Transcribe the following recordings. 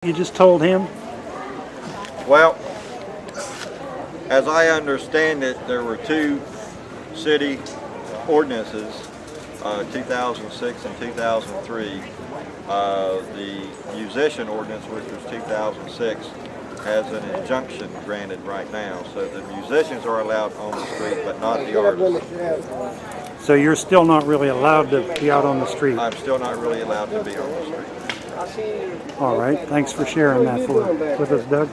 You just told him? Well, as I understand it, there were two city ordinances, 2006 and 2003. The musician ordinance, which was 2006, has an injunction granted right now. So the musicians are allowed on the street, but not the artists. So you're still not really allowed to be out on the street? I'm still not really allowed to be on the street. All right. Thanks for sharing that with us, Doug.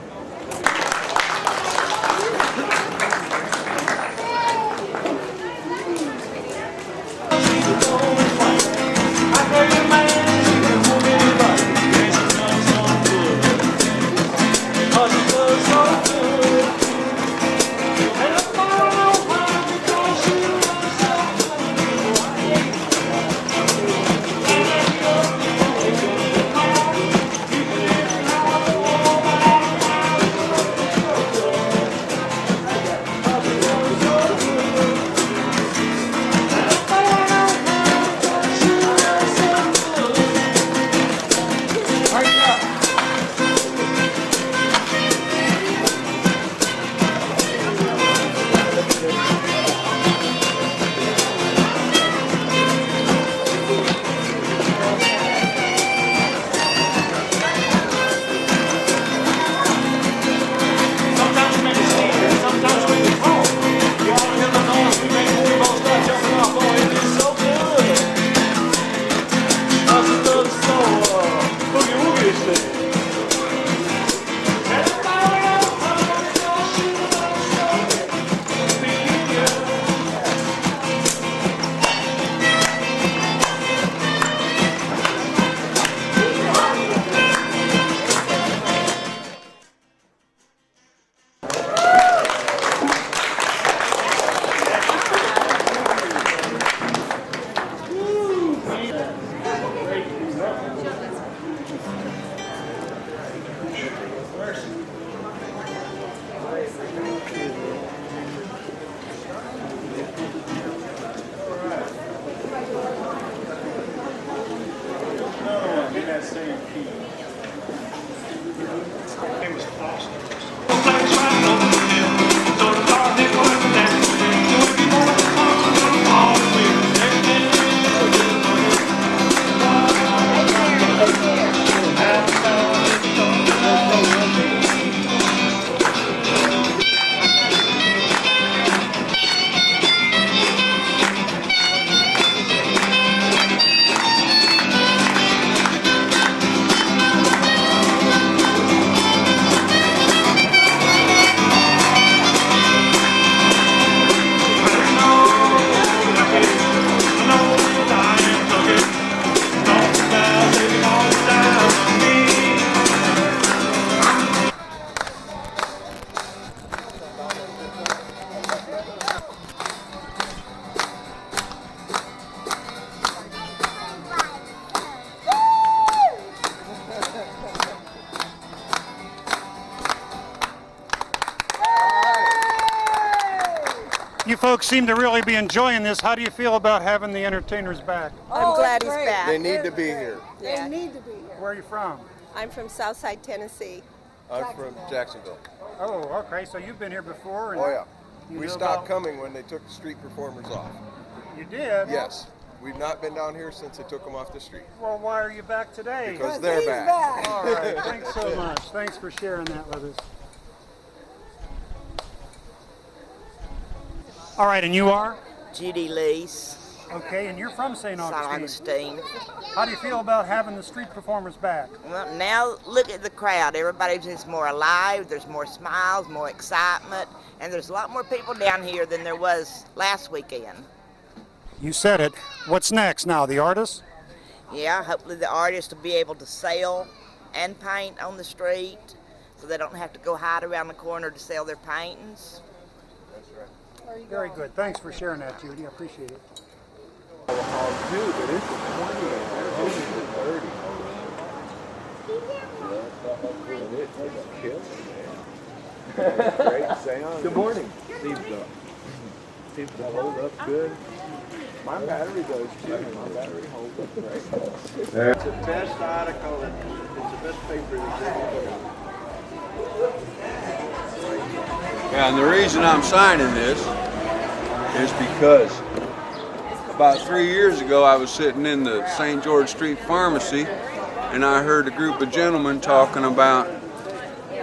You folks seem to really be enjoying this. How do you feel about having the entertainers back? I'm glad he's back. They need to be here. They need to be here. Where are you from? I'm from Southside, Tennessee. I'm from Jacksonville. Oh, okay. So you've been here before? And Oh, yeah. you We know stopped about- coming when they took the street performers off. You did? Yes. We've not been down here since they took them off the street. Well, why are you back today? Because they're back. All right. Thanks so much. Thanks for sharing that with us. All right, and you are? Judy Lease, Okay, and you're from St. Augustine. Augustine. How do you feel about having the street performers back? Well, now look at the crowd. Everybody's just more alive. There's more smiles, more excitement, and there's a lot more people down here than there was last weekend. You said it. What's next now? The artists? Yeah, hopefully the artists will be able to sell and paint on the street so they don't have to go hide around the corner to sell their paintings. Very good. Thanks for sharing that, Judy. I appreciate it. Great sound. Good morning. Seems to hold up good. My battery does too. My battery holds up great. It's the best article, it's the best paper that's ever been out. Yeah, and the reason I'm signing this is because about 3 years ago I was sitting in the St. George Street Pharmacy and I heard a group of gentlemen talking about,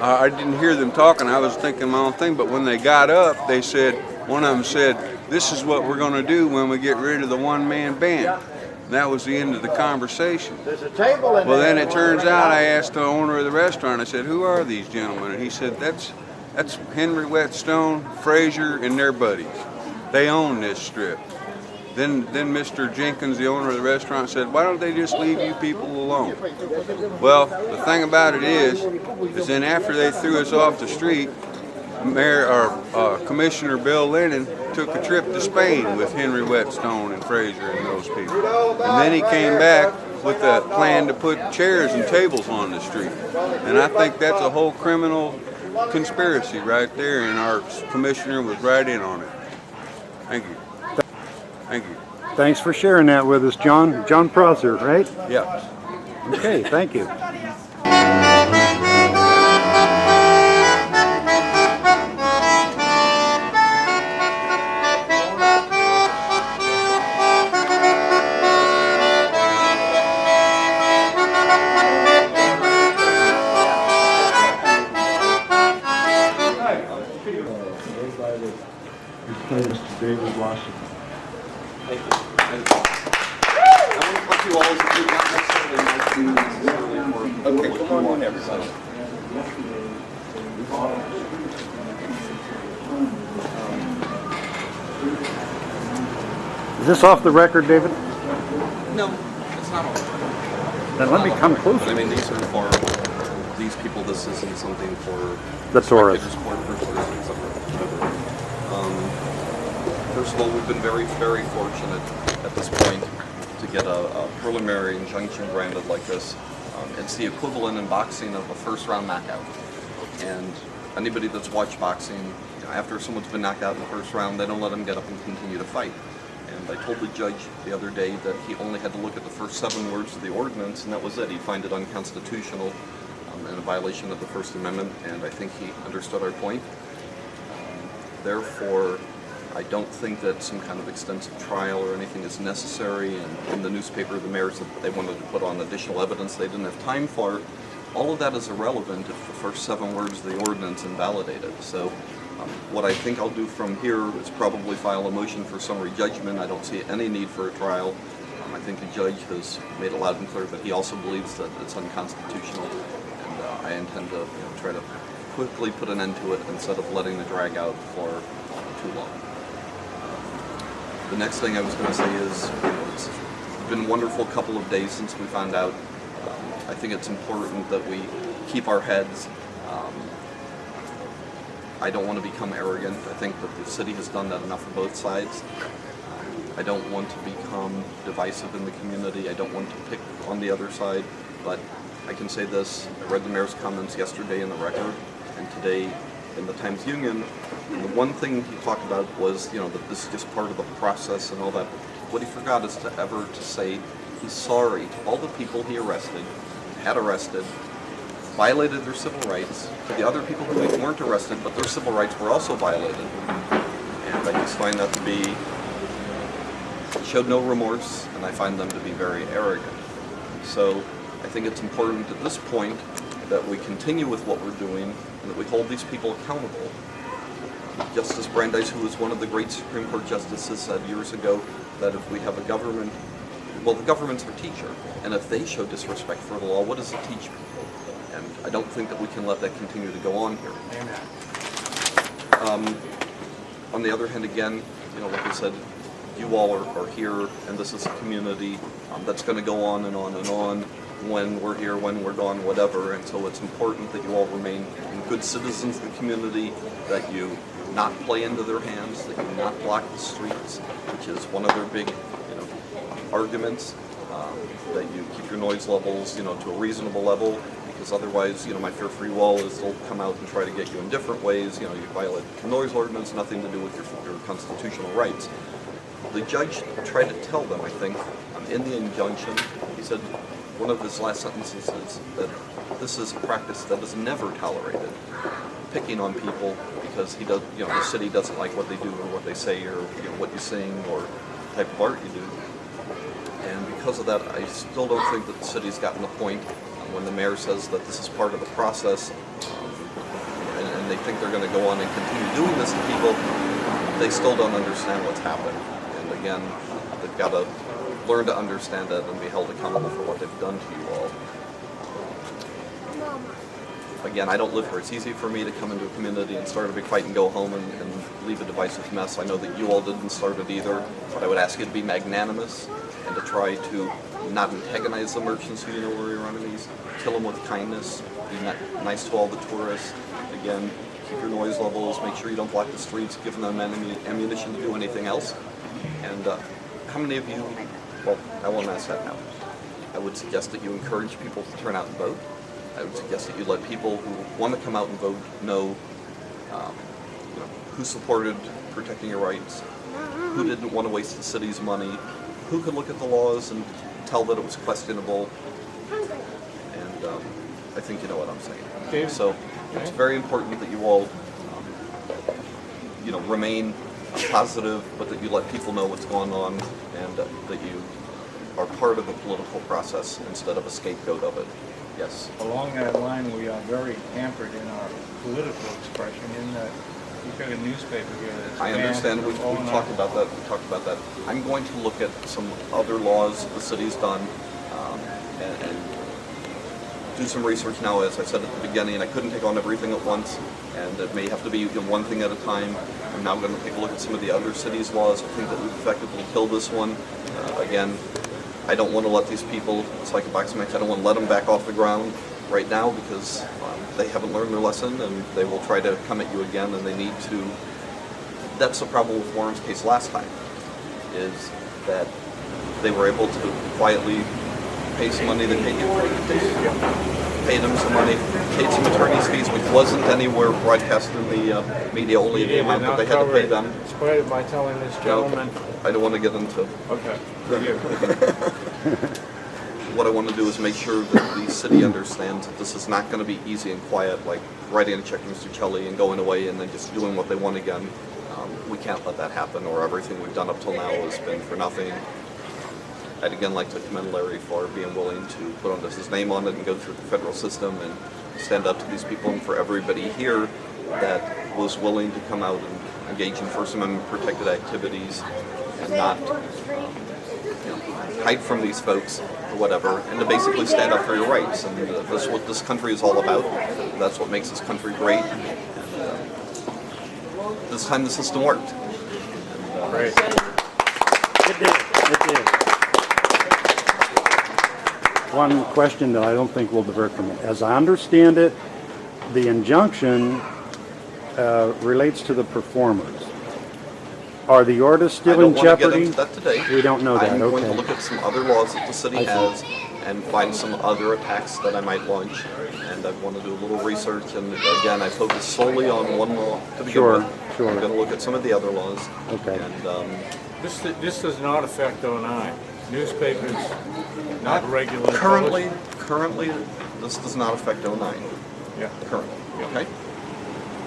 I didn't hear them talking, I was thinking my own thing, but when they got up, they said, one of them said, "This is what we're going to do when we get rid of the one-man band." And that was the end of the conversation. There's a table in Well, there. then it turns out I asked the owner of the restaurant, I said, "Who are these gentlemen?" And he said, that's Henry Whetstone, Frazier, and their buddies. They own this strip. Then Mr. Jenkins, the owner of the restaurant, said, "Why don't they just leave you people alone?" Well, the thing about it is then after they threw us off the street, Commissioner Bill Lennon took a trip to Spain with Henry Whetstone and Frazier and those people. And then he came back with a plan to put chairs and tables on the street. And I think that's a whole criminal conspiracy right there, and our commissioner was right in on it. Thank you. Thank you. Thanks for sharing that with us, John. John Prosser, right? Yeah. Okay, thank you. Mr. David Wasserman. Thank you. I want to talk to you all as if you're not necessarily Okay, come on, everybody. Is this off the record, David? No, it's not all. Then let me come closer. I mean, these are for these people. This isn't something for The tourists. spectators, for tourists, etc. First of all, we've been very, very fortunate at this point to get a preliminary injunction granted like this. It's the equivalent in boxing of a first-round knockout. And anybody that's watched boxing, after someone's been knocked out in the first round, they don't let them get up and continue to fight. And I told the judge the other day that he only had to look at the first 7 words of the ordinance, and that was it. He'd find it unconstitutional and a violation of the First Amendment, and I think he understood our point. Therefore, I don't think that some kind of extensive trial or anything is necessary. And in the newspaper, the mayor said that they wanted to put on additional evidence they didn't have time for. All of that is irrelevant if the first 7 words of the ordinance invalidate it. So what I think I'll do from here is probably file a motion for summary judgment. I don't see any need for a trial. I think the judge has made it loud and clear that he also believes that it's unconstitutional. And I intend to try to quickly put an end to it instead of letting it drag out for too long. The next thing I was going to say is, it's been a wonderful couple of days since we found out. I think it's important that we keep our heads. I don't want to become arrogant. I think that the city has done that enough on both sides. I don't want to become divisive in the community. I don't want to pick on the other side. But I can say this, I read the mayor's comments yesterday in the Record and today in the Times-Union, and the one thing he talked about was, that this is just part of the process and all that. What he forgot is to say he's sorry to all the people he had arrested, violated their civil rights, to the other people who weren't arrested, but their civil rights were also violated. And I just find that to be, showed no remorse, and I find them to be very arrogant. So I think it's important at this point that we continue with what we're doing and that we hold these people accountable. Justice Brandeis, who was one of the great Supreme Court justices, said years ago that if we have a government, well, the government's our teacher, and if they show disrespect for the law, what does it teach people? And I don't think that we can let that continue to go on here. On the other hand, again, like I said, you all are here, and this is a community that's going to go on and on and on. When we're here, when we're gone, whatever. And so it's important that you all remain good citizens of the community, that you not play into their hands, that you not block the streets, which is one of their big arguments, that you keep your noise levels to a reasonable level, because otherwise my fear for you all is they'll come out and try to get you in different ways. You violate the noise ordinance, nothing to do with your constitutional rights. the judge tried to tell them, I think, in the injunction, he said one of his last sentences is that this is a practice that is never tolerated. Picking on people because the city doesn't like what they do or what they say or what you sing or the type of art you do. And because of that, I still don't think that the city's gotten the point when the mayor says that this is part of the process, and they think they're going to go on and continue doing this to people. They still don't understand what's happened. And again, they've got to learn to understand it and be held accountable for what they've done to you all. Again, I don't live here. It's easy for me to come into a community and start a big fight and go home and leave a divisive mess. I know that you all didn't start it either, but I would ask you to be magnanimous and to try to not antagonize the merchants who you know are your enemies. Kill them with kindness. Be nice to all the tourists. Again, keep your noise levels. Make sure you don't block the streets, giving them ammunition to do anything else. And how many of you, well, I won't ask that now. I would suggest that you encourage people to turn out and vote. I would suggest that you let people who want to come out and vote know who supported protecting your rights, who didn't want to waste the city's money, who could look at the laws and tell that it was questionable. And I think you know what I'm saying. So it's very important that you all remain positive, but that you let people know what's going on and that you are part of the political process instead of a scapegoat of it. Yes. Along that line, we are very hampered in our political expression in that we've got a newspaper here that's I understand. We've talked about that. I'm going to look at some other laws the city's done and do some research now. As I said at the beginning, I couldn't take on everything at once, and it may have to be one thing at a time. I'm now going to take a look at some of the other cities' laws. I think that we've effectively killed this one. Again, I don't want to let these people, it's like a boxing match, I don't want to let them back off the ground right now because they haven't learned their lesson and they will try to come at you again, and they need to. That's the problem with Warren's case last time, is that they were able to quietly pay some money. They paid them some money, paid some attorney's fees, which wasn't anywhere broadcast in the media, only the amount that they had to pay them. Spite by telling this gentleman. I don't want to get into. Okay. What I want to do is make sure that the city understands that this is not going to be easy and quiet, like writing a check to Mr. Kelly and going away and then just doing what they want again. We can't let that happen, or everything we've done up till now has been for nothing. I'd again like to commend Larry for being willing to put his name on it and go through the federal system and stand up to these people, and for everybody here that was willing to come out and engage in First Amendment protected activities and not hide from these folks or whatever, and to basically stand up for your rights. And that's what this country is all about. That's what makes this country great. And this time the system worked. Great. It did. One question that I don't think will divert from it. As I understand it, the injunction relates to the performers. Are the artists still in jeopardy? I don't want to get into that today. We don't know that. I'm going Okay. to look at some other laws that the city has and find some other attacks that I might launch. And I want to do a little research. And again, I focus solely on one law to begin with. Sure. I'm going to look at some of the other laws. Okay. And This does not affect 09. Newspapers, not regular. currently, this does not affect 09. Yeah. Currently. Okay.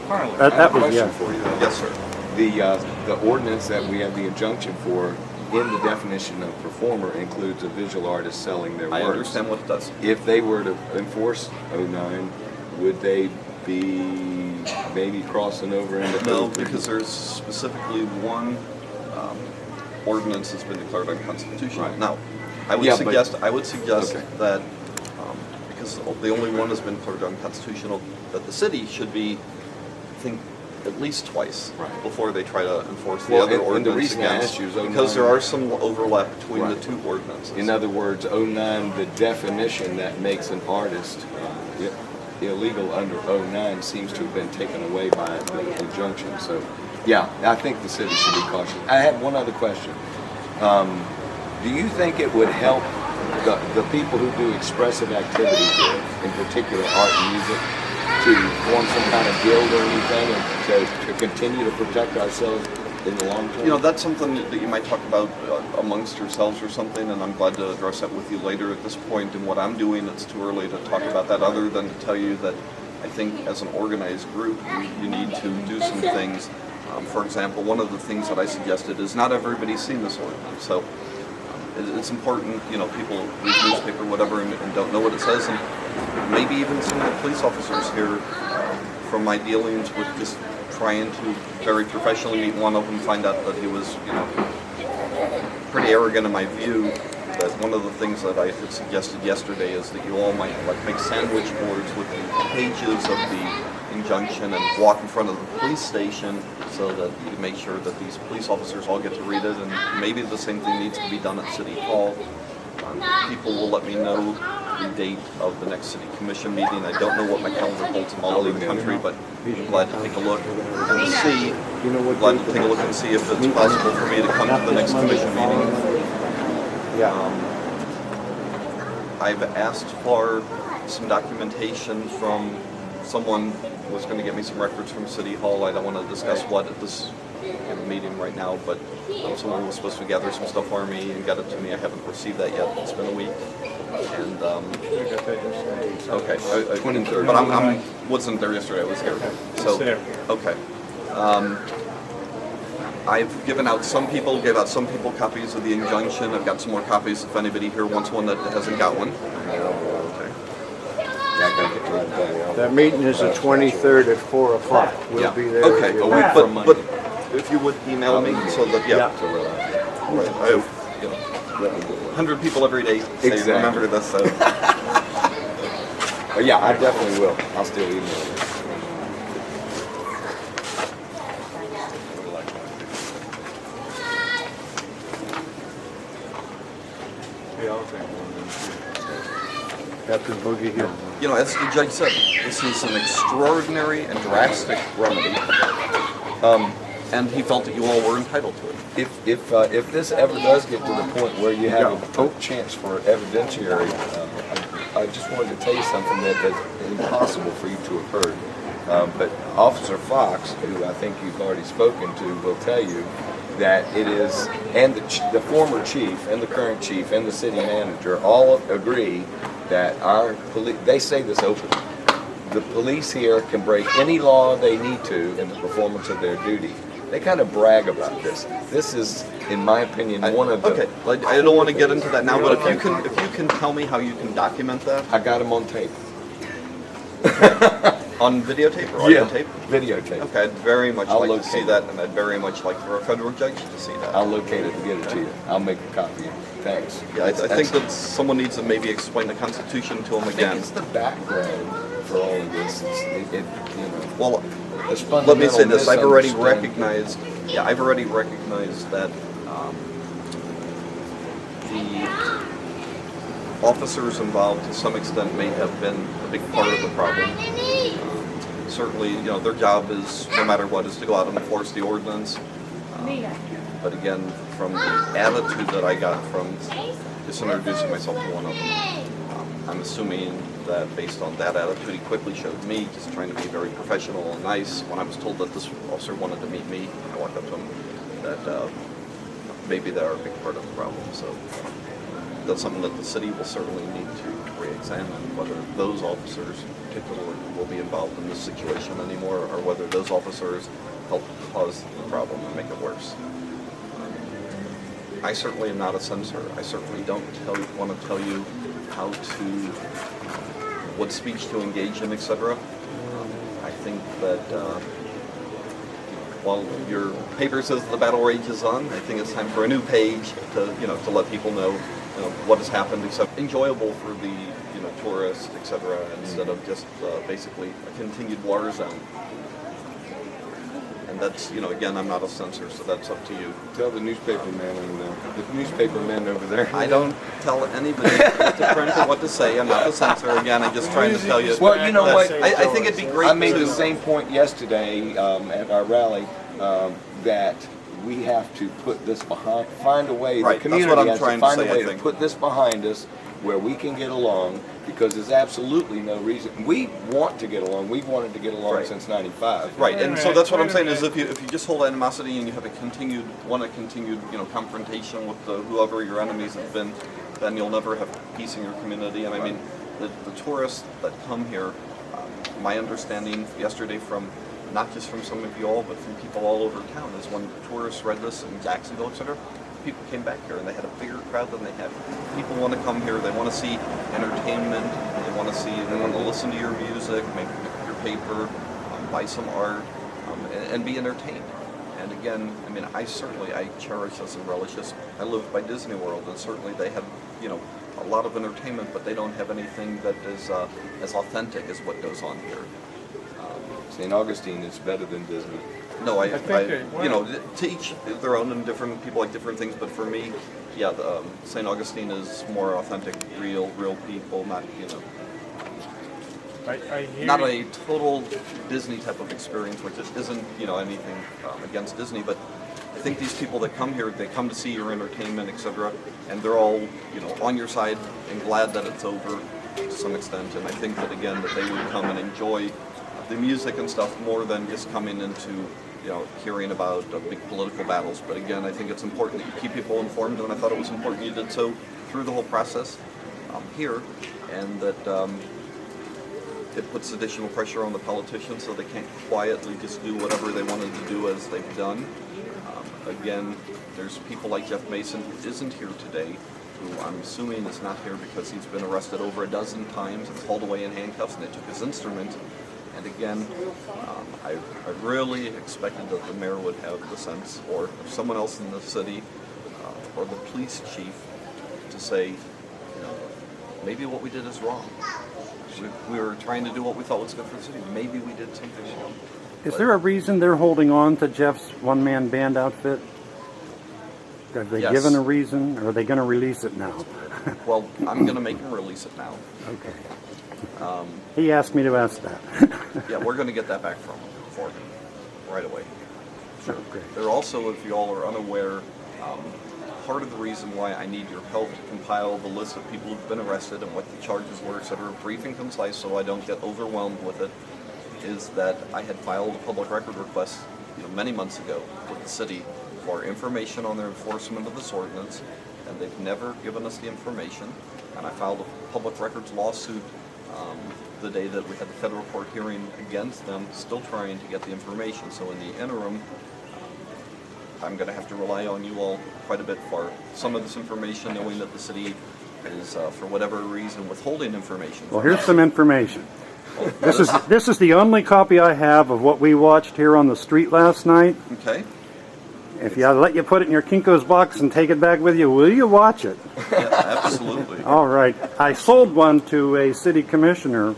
Currently. That was, Question yeah. for you. Yes, sir. The ordinance that we have the injunction for, in the definition of performer, includes a visual artist selling their I works. understand what it does. If they were to enforce 09, would they be maybe crossing over into No, 03? because there's specifically one ordinance that's been declared unconstitutional. Right. Now, I would Yeah, suggest Okay. that because the only one has been declared unconstitutional, that the city should be, I think, at least twice Right. before they try to enforce the Well, other and the ordinance reason I against, asked you is because 09 there are some overlap between Right. the two ordinances. In other words, 09, the definition that makes an artist illegal under 09 seems to have been taken away by the injunction. So, yeah, I think the city should be cautious. I had one other question. Do you think it would help the people who do expressive activity here, in particular art and music, to form some kind of guild or anything and to continue to protect ourselves in the long term? You know, that's something that you might talk about amongst yourselves or something, and I'm glad to address that with you later. At this point in what I'm doing, it's too early to talk about that, other than to tell you that I think as an organized group, you need to do some things. For example, one of the things that I suggested is not everybody's seen this ordinance, so it's important, you know, people read newspaper, whatever, and don't know what it says, and maybe even some of the police officers here, from my dealings with just trying to very professionally meet one of them, find out that he was, you know, pretty arrogant in my view. That one of the things that I had suggested yesterday is that you all might like make sandwich boards with the pages of the injunction and walk in front of the police station so that you can make sure that these police officers all get to read it, and maybe the same thing needs to be done at City Hall. People will let me know the date of the next City Commission meeting. I don't know what my calendar holds. I'm all over the country, but I'm glad to take a look and see. Glad to take a look and see if it's possible for me to come to the next Commission meeting. I've asked for some documentation from someone who was going to get me some records from City Hall. I don't want to discuss what at this meeting right now, but someone was supposed to gather some stuff for me and got it to me. I haven't received that yet. It's been a week. And okay, 23rd. But I wasn't there yesterday. I was here. So okay. I've given out gave out some people copies of the injunction. I've got some more copies if anybody here wants one that hasn't got one. That meeting is the 23rd at 4 o'clock. We'll be there. Okay, but if you would email me so that, Right. I have, you know, 100 people every day say, remember this, so. Yeah, I definitely will. I'll still email you. After Boogie Hill. You know, as the judge said, this is an extraordinary and drastic remedy, and he felt that you all were entitled to it. If this ever does get to the point where you have a chance for evidentiary, I just wanted to tell you something that's impossible for you to have heard. But Officer Fox, who I think you've already spoken to, will tell you that it is, and the former chief and the current chief and the city manager all agree that our police, they say this openly, the police here can break any law they need to in the performance of their duty. They kind of brag about this. This is, in my opinion, one of the... Okay, I don't want to get into that now, but if you can tell me how you can document that. I got them on tape. On videotape or audio tape? Videotape. Okay, I'd very much like to see that, and I'd very much like for a federal judge to see that. I'll locate it and get it to you. I'll make a copy. Thanks. Yeah, I think that someone needs to maybe explain the Constitution to them again. I think it's the background for all of this. Well, let me say this. I've already recognized that the officers involved to some extent may have been a big part of the problem. Certainly, you know, their job is, no matter what, is to go out and enforce the ordinance. But again, from the attitude that I got from just introducing myself to one of them, I'm assuming that based on that attitude he quickly showed me, just trying to be very professional and nice. When I was told that this officer wanted to meet me, I walked up to him, that maybe they are a big part of the problem. So that's something that the city will certainly need to re-examine, whether those officers particularly will be involved in this situation anymore, or whether those officers help cause the problem and make it worse. I certainly am not a censor. I certainly don't want to tell you how to, what speech to engage in, etc. I think that while your paper says the battle rages on, I think it's time for a new page to let people know, what has happened, except enjoyable for the tourists, etc. Instead of just basically a continued war zone. And that's, again, I'm not a censor, so that's up to you. Tell the newspaper men over there. I don't tell anybody what to print or what to say. I'm not a censor. Again, I'm just trying to tell you. Well, you know what? I think it'd be great. I made the same point yesterday at our rally that we have to put this behind, find a way. Right, the community that's what I'm has trying to find to say, a way I think. to put this behind us where we can get along, because there's absolutely no reason. We want to get along. We've wanted to get along Right. since '95. Right, and so Wait a that's what I'm minute, saying wait is a if you just hold animosity and you have a continued confrontation with whoever your enemies have been, then you'll never have peace in your community. And I mean, the tourists that come here, my understanding yesterday from not just from some of you all, but from people all over town, is when tourists read this in Jacksonville, etc., people came back here and they had a bigger crowd than they had. People want to come here, they want to see entertainment, they want to listen to your music, maybe pick up your paper, buy some art, and be entertained. And again, I mean, I cherish this and relish this. I live by Disney World, and certainly they have, a lot of entertainment, but they don't have anything that is as authentic as what goes on here. St. Augustine is better than Disney. No, I think that to each their own, and different people like different things. But for me, yeah, St. Augustine is more authentic, real people, not I hear not you. a total Disney type of experience, which isn't anything against Disney. But I think these people that come here, they come to see your entertainment, etc., and they're all on your side and glad that it's over to some extent. And I think that again that they would come and enjoy the music and stuff more than just coming into hearing about big political battles. But again, I think it's important that you keep people informed, and I thought it was important you did so through the whole process here, and that it puts additional pressure on the politicians so they can't quietly just do whatever they wanted to do as they've done. Again, there's people like Jeff Mason who isn't here today, who I'm assuming is not here because he's been arrested over a dozen times and hauled away in handcuffs, and they took his instrument. And again, I really expected that the mayor would have the sense, or someone else in the city, or the police chief, to say, maybe what we did is wrong. We were trying to do what we thought was good for the city. Maybe we did something wrong. Is there a reason they're holding on to Jeff's one-man band outfit? Have they Yes. given a reason, or are they going to release it now? Well, I'm going to make him release it now. Okay. He asked me to ask that. Yeah, we're going to get that back for him right away. Sure. Okay. There also, if you all are unaware, part of the reason why I need your help to compile the list of people who've been arrested and what the charges were, etc., brief and concise, so I don't get overwhelmed with it, is that I had filed a public record request, many months ago with the city for information on their enforcement of this ordinance, and they've never given us the information. And I filed a public records lawsuit the day that we had the federal court hearing against them, still trying to get the information. So in the interim, I'm going to have to rely on you all quite a bit for some of this information, knowing that the city is, for whatever reason, withholding information. Well, here's some information. This is the only copy I have of what we watched here on the street last night. Okay. If I let you put it in your Kinko's box and take it back with you, will you watch it? Yeah, absolutely. All right. I sold one to a city commissioner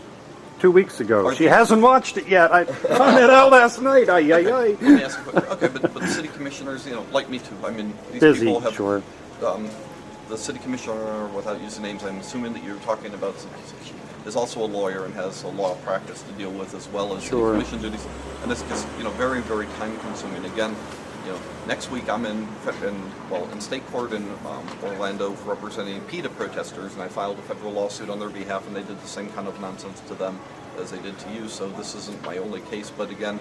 2 weeks ago. She hasn't watched it yet. I found it out last night. Ay, ay, ay. Let me ask a quick, okay, but the city commissioners, like me too. I mean, these Busy, people have. sure. The city commissioner, without using names, I'm assuming that you're talking about, is also a lawyer and has a law practice to deal with, as well as Sure. city commission duties. And this gets, very, very time consuming. Again, next week I'm in state court in Orlando representing PETA protesters, and I filed a federal lawsuit on their behalf, and they did the same kind of nonsense to them as they did to you. So this isn't my only case, but again,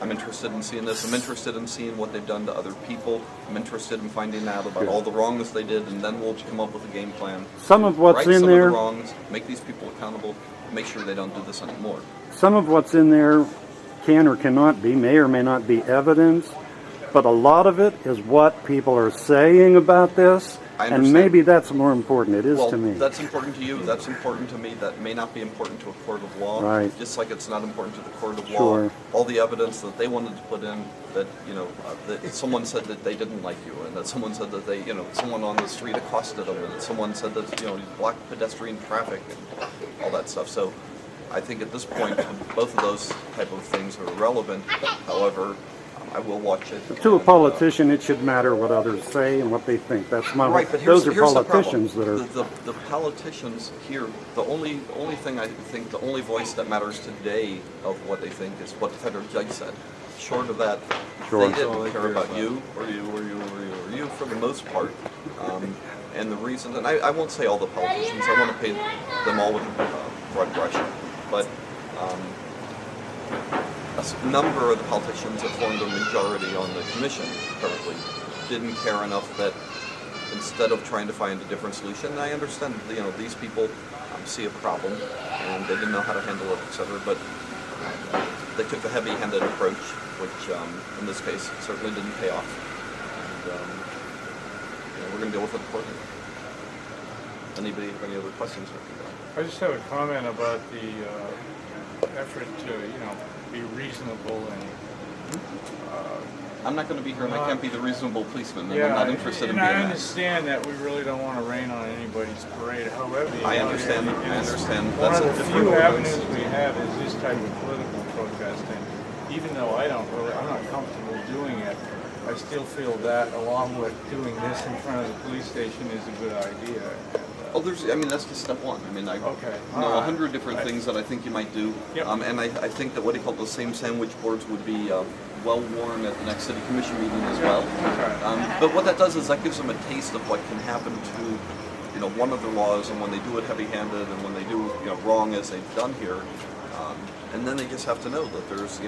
I'm interested in seeing this. I'm interested in seeing what they've done to other people. I'm interested in finding out about all the wrongs they did, and then we'll come up with a game plan. Some of what's right in some there- of the wrongs, make these people accountable, make sure they don't do this anymore. Some of what's in there can or cannot be, may or may not be evidence, but a lot of it is what people are saying about this, I and understand. maybe that's more important. It is Well, to me. that's important to you. That's important to me. That may not be important to a court of law. Right. Just like it's not important to the court of law. Sure. All the evidence that they wanted to put in, that that someone said that they didn't like you, and that someone said that they, someone on the street accosted them, and that someone said that you blocked pedestrian traffic and all that stuff. So, I think at this point, both of those type of things are irrelevant. However, I will watch it. To a and, politician, it should matter what others say and what they think. That's my. Right, but those are here's politicians the that are. problem. The politicians here, the only thing I think, the only voice that matters today of what they think is what the federal judge said. Short of that, Sure. they didn't care about you or you or you or you or you for the most part. And the reason, and I won't say all the politicians, I want to paint them all with a broad brush, but a number of the politicians that formed a majority on the commission currently didn't care enough that instead of trying to find a different solution, I understand, these people see a problem and they didn't know how to handle it, etc. But they took the heavy-handed approach, which in this case certainly didn't pay off. And we're going to deal with it accordingly. Anybody have any other questions? I just have a comment about the effort to, be reasonable and. I'm not going to be here, and I can't be the reasonable policeman, and Yeah, I'm not interested in and being I that. understand that we really don't want to rain on anybody's parade. However, I understand. I understand. One That's of a the different few ordinance. avenues we have is this type of political protest, and even though I'm not comfortable doing it, I still feel that along with doing this in front of the police station is a good idea. Oh, that's just step one. I Okay. know 100 different things that I think you might do. Yep. And I think that what he called the same sandwich boards would be well worn at the next city commission meeting as well. Okay. But what that does is that gives them a taste of what can happen to, one of their laws, and when they do it heavy-handed, and when they do, wrong as they've done here, and then they just have to know that there's,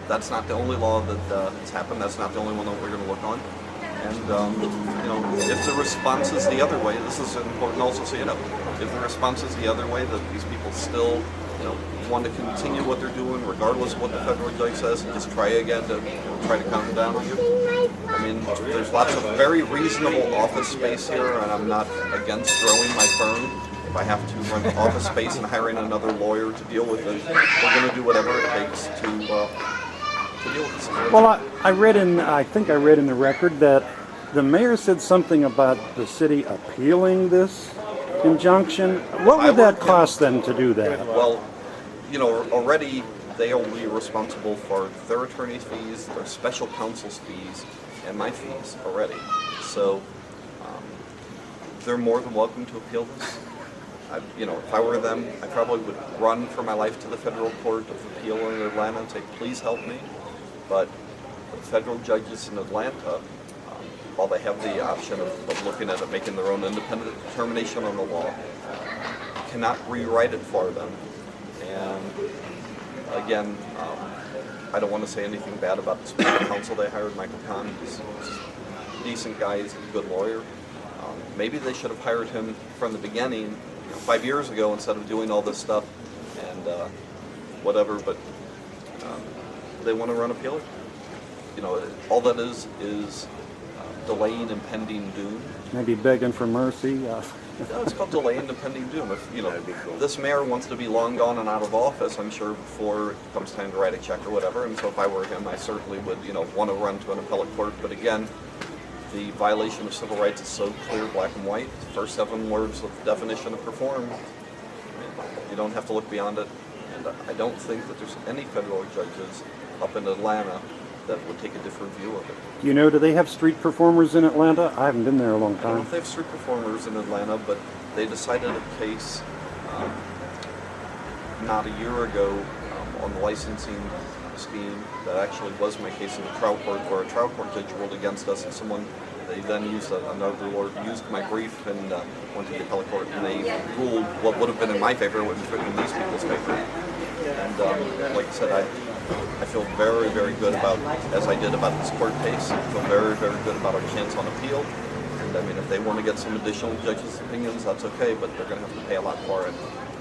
that's not the only law that has happened. That's not the only one that we're going to look on. And if the response is the other way, this is important also so you know. If the response is the other way, that these people still, want to continue what they're doing, regardless of what the federal judge says, and just try again to try to calm down on you. There's lots of very reasonable office space here, and I'm not against growing my firm. If I have to rent office space and hiring another lawyer to deal with it, we're going to do whatever it takes to deal with this. Well, I think I read in the record that the mayor said something about the city appealing this injunction. What would that cost them to do that? Well, already they will be responsible for their attorney's fees, their special counsel's fees, and my fees already. So they're more than welcome to appeal this. If I were them, I probably would run for my life to the federal court of appeal in Atlanta and say, please help me. But the federal judges in Atlanta, while they have the option of looking at it, making their own independent determination on the law, cannot rewrite it for them. And again, I don't want to say anything bad about the special counsel they hired, Michael Kahn. He's a decent guy, he's a good lawyer. Maybe they should have hired him from the beginning, 5 years ago, instead of doing all this stuff and whatever, but they want to run appeal. All that is delaying impending doom. Maybe begging for mercy. No, it's called delaying impending doom. If this mayor wants to be long gone and out of office, I'm sure before it comes time to write a check or whatever. And so if I were him, I certainly would, want to run to an appellate court. But again, the violation of civil rights is so clear, black and white. The first 7 words of the definition of perform. You don't have to look beyond it. And I don't think that there's any federal judges up in Atlanta that would take a different view of it. Do they have street performers in Atlanta? I haven't been there a long I don't know time. if they have street performers in Atlanta, but they decided a case not a year ago on the licensing scheme that actually was my case in the trial court, where a trial court judge ruled against us, and they then used another lawyer, used my brief and went to the appellate court, and they ruled what would have been in my favor, what would have been in these people's favor. And like I said, I feel very, very good about, as I did about this court case, I feel very, very good about our chance on appeal. And if they want to get some additional judges' opinions, that's okay, but they're going to have to pay a lot for it.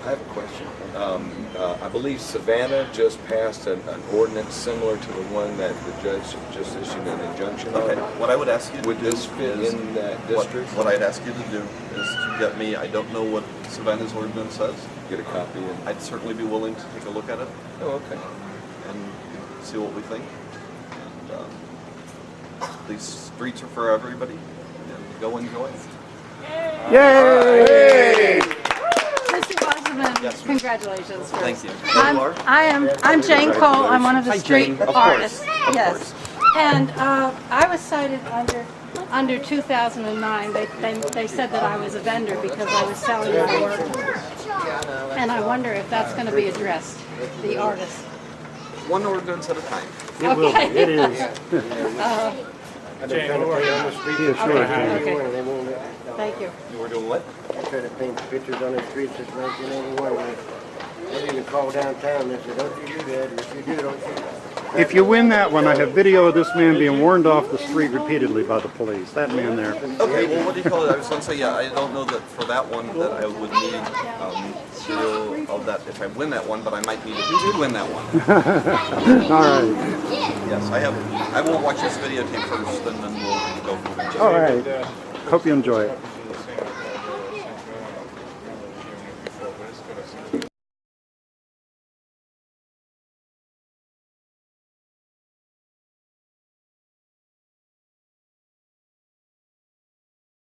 I have a question. I believe Savannah just passed an ordinance similar to the one that the judge just issued an injunction on. Okay, what I would ask you to Would do this fit is, in that district? What I'd ask you to do is to get me, I don't know what Savannah's ordinance says. Get a copy. I'd certainly be willing to take a look at it Oh, okay. and see what we think. And these streets are for everybody, and go enjoy. Yay! Mr. Wasserman, Yes, ma'am. congratulations. First. Thank you. I'm Jane Cole. I'm one of the Hi, street Jane. Of artists. course. Yes. And I was cited under 2009. They said that I was a vendor because I was selling my work. And I wonder if that's going to be addressed, the artist. One ordinance at a time. It will be. It is. Jane, who are you? Yeah, sure. Okay. Thank you. You were doing what? I try to paint pictures on the streets since 1981. They even call downtown and say, don't you do that, or if you do, don't you? If you win that one, I have video of this man being warned off the street repeatedly by the police. That man there. Okay, well, what do you call it? I was going to say, yeah, I don't know that for that one that I would need video of that if I win that one, but I might need it to win that one. All right. Yes, I will watch this videotape first, and then we'll go from there. All right. Hope you enjoy it.